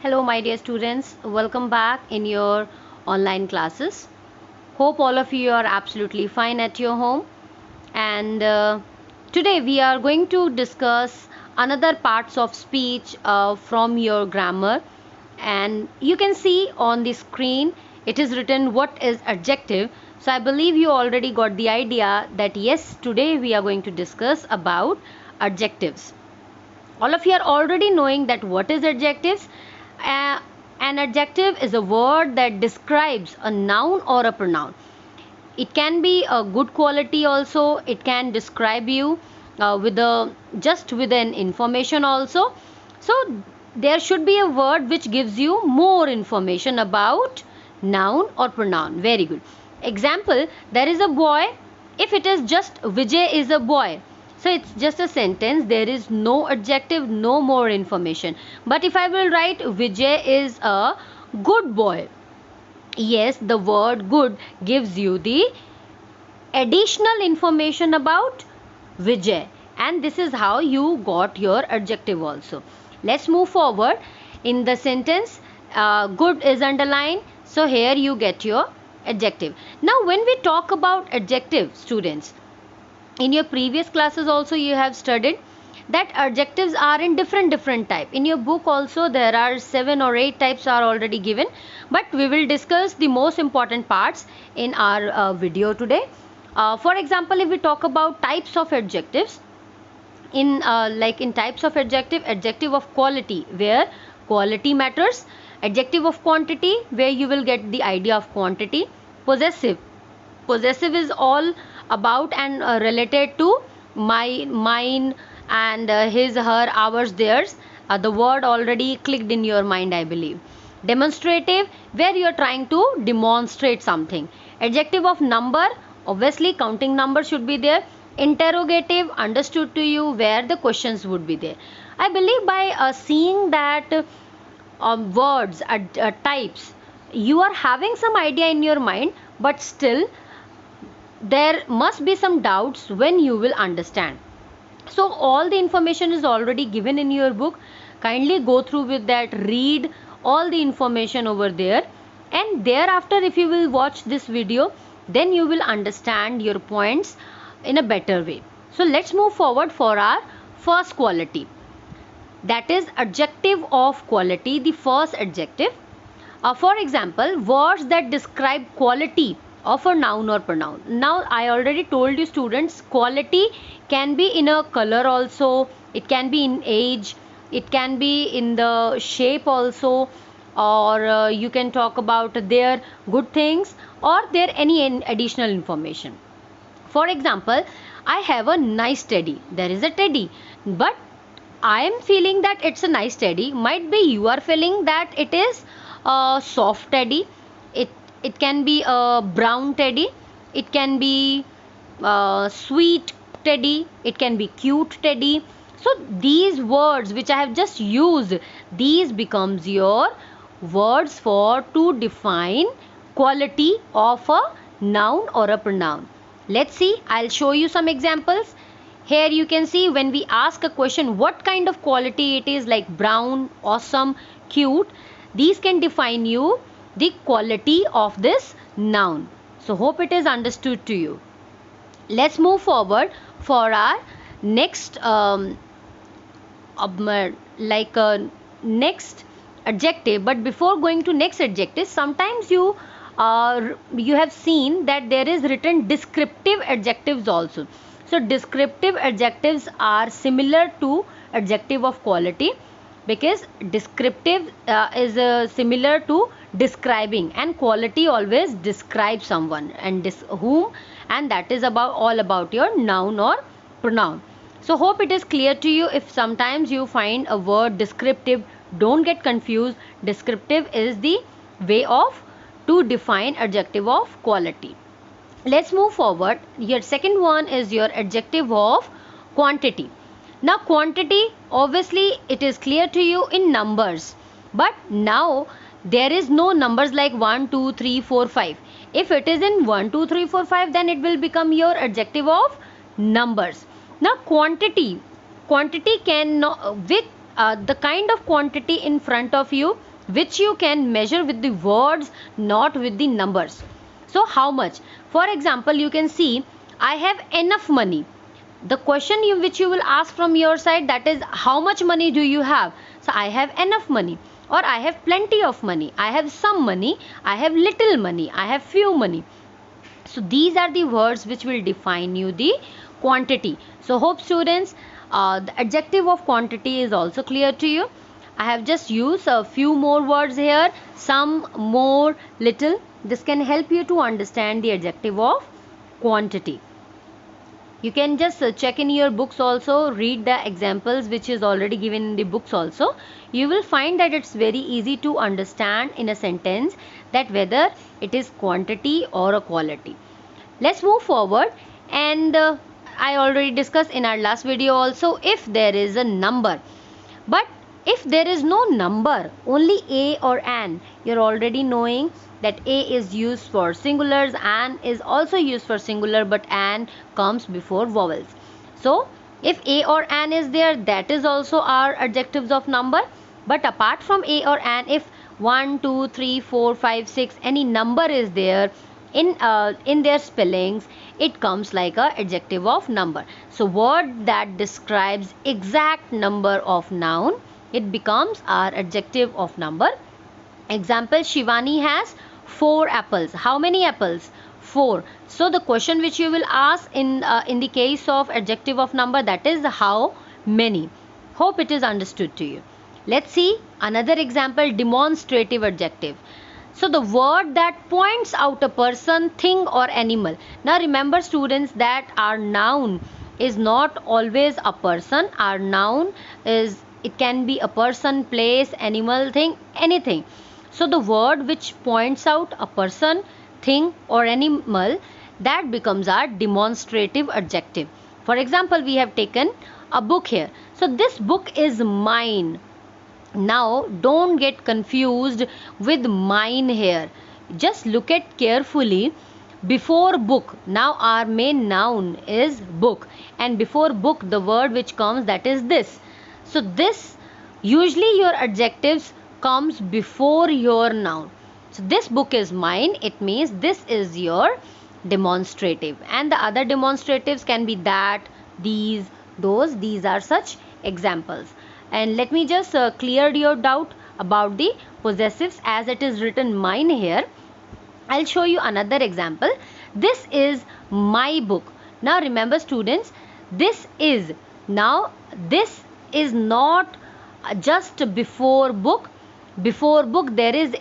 Hello my dear students, welcome back in your online classes. Hope all of you are absolutely fine at your home, and today we are going to discuss another parts of speech from your grammar. And you can see on the screen it is written what is adjective. So I believe you already got the idea that yes, today we are going to discuss about adjectives. All of you are already knowing that what is adjectives. An adjective is a word that describes a noun or a pronoun. It can be a good quality also. It can describe you with an information also. So there should be a word which gives you more information about noun or pronoun. Very good. Example, there is a boy. If it is just Vijay is a boy, so it's just a sentence. There is no adjective, no more information. But if I will write Vijay is a good boy, yes, the word good gives you the additional information about Vijay, and this is how you got your adjective also. Let's move forward. In the sentence, good is underlined, so here you get your adjective. Now when we talk about adjective, students, in your previous classes also you have studied that adjectives are in different type. In your book also there are 7 or 8 types are already given, but we will discuss the most important parts in our video today. For example, if we talk about types of adjectives, in types of adjective of quality, where quality matters; adjective of quantity, where you will get the idea of quantity; possessive is all about and related to mine and his, her, ours, theirs. The word already clicked in your mind, I believe. Demonstrative, where you are trying to demonstrate something. Adjective of number, obviously counting number should be there. Interrogative, understood to you, where the questions would be there. I believe by seeing that words, types, you are having some idea in your mind, but still there must be some doubts when you will understand. So all the information is already given in your book. Kindly go through with that, read all the information over there, and thereafter if you will watch this video, then you will understand your points in a better way. So let's move forward for our first quality, that is adjective of quality, the first adjective. For example, words that describe quality of a noun or pronoun. Now I already told you students, quality can be in a color also, it can be in age, it can be in the shape also, or you can talk about their good things or their any additional information. For example, I have a nice teddy. There is a teddy, but I am feeling that it's a nice teddy. Might be you are feeling that it is a soft teddy. It can be a brown teddy, it can be sweet teddy, it can be cute teddy. So these words which I have just used, these becomes your words for to define quality of a noun or a pronoun. Let's see, I'll show you some examples. Here you can see when we ask a question what kind of quality it is, like brown, awesome, cute, these can define you the quality of this noun. So hope it is understood to you. Let's move forward for our next next adjective. But before going to next adjective, sometimes you have seen that there is written descriptive adjectives also. So descriptive adjectives are similar to adjective of quality, because descriptive is similar to describing, and quality always describes someone and whom, and that is about all about your noun or pronoun. So hope it is clear to you. If sometimes you find a word descriptive, don't get confused. Descriptive is the way of to define adjective of quality. Let's move forward. Your second one is your adjective of quantity. Now quantity, obviously it is clear to you in numbers, but now there is no numbers like 1, 2, 3, 4, 5. If it is in 1, 2, 3, 4, 5, then it will become your adjective of numbers. Now quantity can with the kind of quantity in front of you, which you can measure with the words, not with the numbers. So how much? For example, you can see I have enough money. The question which you will ask from your side, that is how much money do you have? So I have enough money, or I have plenty of money, I have some money, I have little money, I have few money. So these are the words which will define you the quantity. So hope students, the adjective of quantity is also clear to you. I have just used a few more words here, some, more, little. This can help you to understand the adjective of quantity. You can just check in your books also, read the examples which is already given in the books also. You will find that it's very easy to understand in a sentence that whether it is quantity or a quality. Let's move forward, and I already discussed in our last video also, if there is a number. But if there is no number, only a or an, you're already knowing that a is used for singulars, an is also used for singular, but an comes before vowels. So if a or an is there, that is also our adjectives of number. But apart from a or an, if 1, 2, 3, 4, 5, 6, any number is there in their spellings, it comes like a adjective of number. So word that describes exact number of noun, it becomes our adjective of number. Example, Shivani has 4 apples. How many apples? 4. So the question which you will ask in the case of adjective of number, that is how many. Hope it is understood to you. Let's see another example, demonstrative adjective. So the word that points out a person, thing or animal. Now remember students that our noun is not always a person. Our noun is, it can be a person, place, animal, thing, anything. So the word which points out a person, thing or animal, that becomes our demonstrative adjective. For example, we have taken a book here. So this book is mine. Now don't get confused with mine here. Just look at carefully. Before book, now our main noun is book, and before book the word which comes, that is this. So this, usually your adjectives comes before your noun. So this book is mine, it means this is your demonstrative, and the other demonstratives can be that, these, those. These are such examples. And let me just clear your doubt about the possessives, as it is written mine here. I'll show you another example. This is my book. Now remember students, this is, now this is not just before book. Before book there is,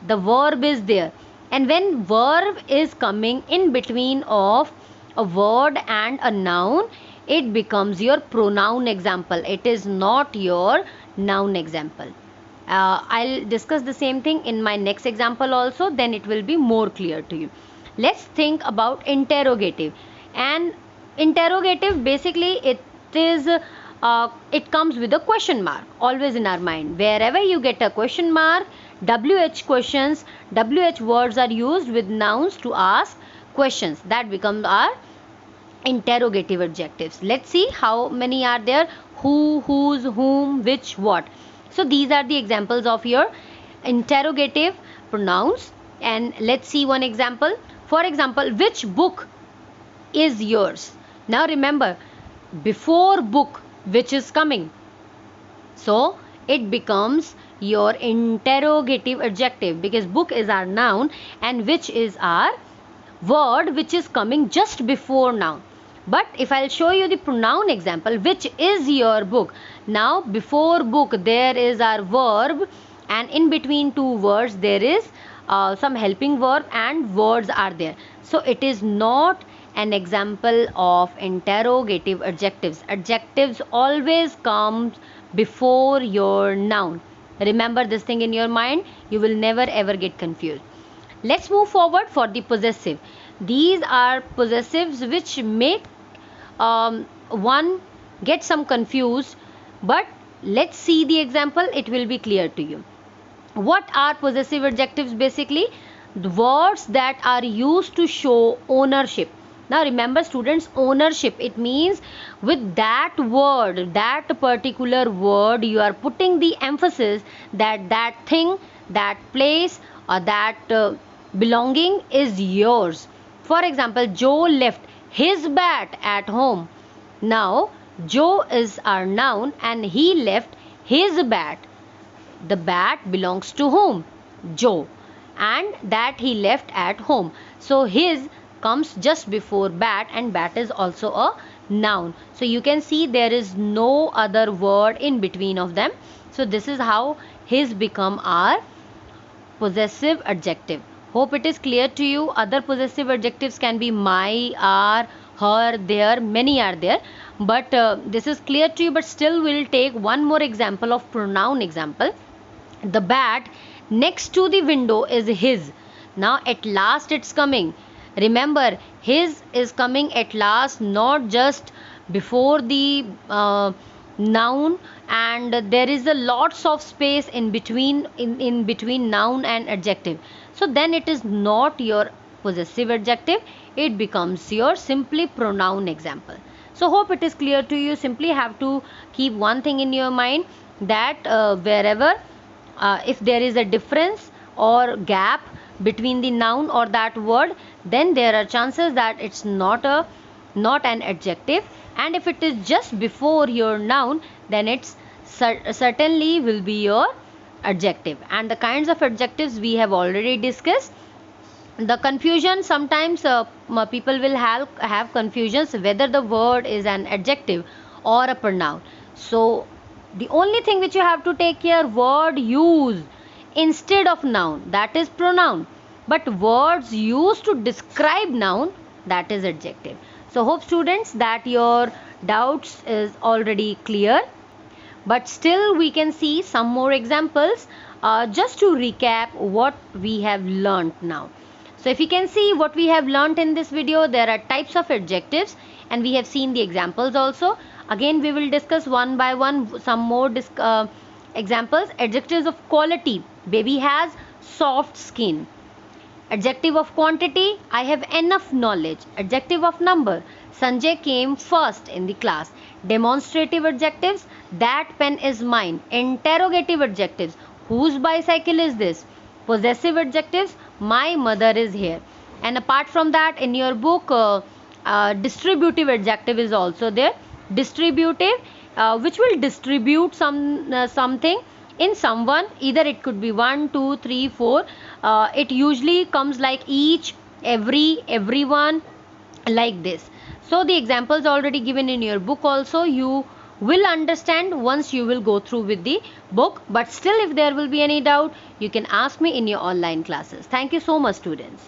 the verb is there, and when verb is coming in between of a word and a noun, it becomes your pronoun example. It is not your noun example. I'll discuss the same thing in my next example also, then it will be more clear to you. Let's think about interrogative. And interrogative, basically it is it comes with a question mark always in our mind. Wherever you get a question mark, WH questions, WH words are used with nouns to ask questions. That becomes our interrogative adjectives. Let's see how many are there. Who, whose, whom, which, what. So these are the examples of your interrogative pronouns. And let's see one example. For example, which book is yours? Now remember, before book which is coming, so it becomes your interrogative adjective, because book is our noun and which is our word which is coming just before noun. But if I'll show you the pronoun example, which is your book, now before book there is our verb, and in between two words there is some helping verb and words are there. So it is not an example of interrogative adjectives. Adjectives always comes before your noun. Remember this thing in your mind, you will never ever get confused. Let's move forward for the possessive. These are possessives which make one get some confused, but let's see the example, it will be clear to you. What are possessive adjectives? Basically the words that are used to show ownership. Now remember students, ownership, it means with that word, that particular word, you are putting the emphasis that that thing, that place or that belonging is yours. For example, Joe left his bat at home. Now Joe is our noun and he left his bat. The bat belongs to whom? Joe. And that he left at home. So his comes just before bat, and bat is also a noun. So you can see there is no other word in between of them. So this is how his become our possessive adjective. Hope it is clear to you. Other possessive adjectives can be my, our, her, their, many are there, but this is clear to you. But still we will take one more example of pronoun example. The bat next to the window is his. Now at last it's coming. Remember, his is coming at last, not just before the noun, and there is a lots of space in between in between noun and adjective. So then it is not your possessive adjective, it becomes your simply pronoun example. So hope it is clear to you. Simply have to keep one thing in your mind, that wherever if there is a difference or gap between the noun or that word, then there are chances that it's not an adjective, and if it is just before your noun, then it's certainly will be your adjective. And the kinds of adjectives we have already discussed. The confusion, sometimes people will have confusions whether the word is an adjective or a pronoun. So the only thing which you have to take care, word used instead of noun, that is pronoun, but words used to describe noun, that is adjective. So hope students that your doubts is already clear, but still we can see some more examples just to recap what we have learnt now. So if you can see what we have learnt in this video, there are types of adjectives and we have seen the examples also. Again we will discuss one by one some more examples. Adjectives of quality, baby has soft skin. Adjective of quantity, I have enough knowledge. Adjective of number, Sanjay came first in the class. Demonstrative adjectives, that pen is mine. Interrogative adjectives, whose bicycle is this? Possessive adjectives, my mother is here. And apart from that, in your book, distributive adjective is also there. Distributive, which will distribute something in someone, either it could be 1, 2, 3, 4. It usually comes like each, every, everyone, like this. So the examples already given in your book also you will understand once you will go through with the book. But still if there will be any doubt, you can ask me in your online classes. Thank you so much students.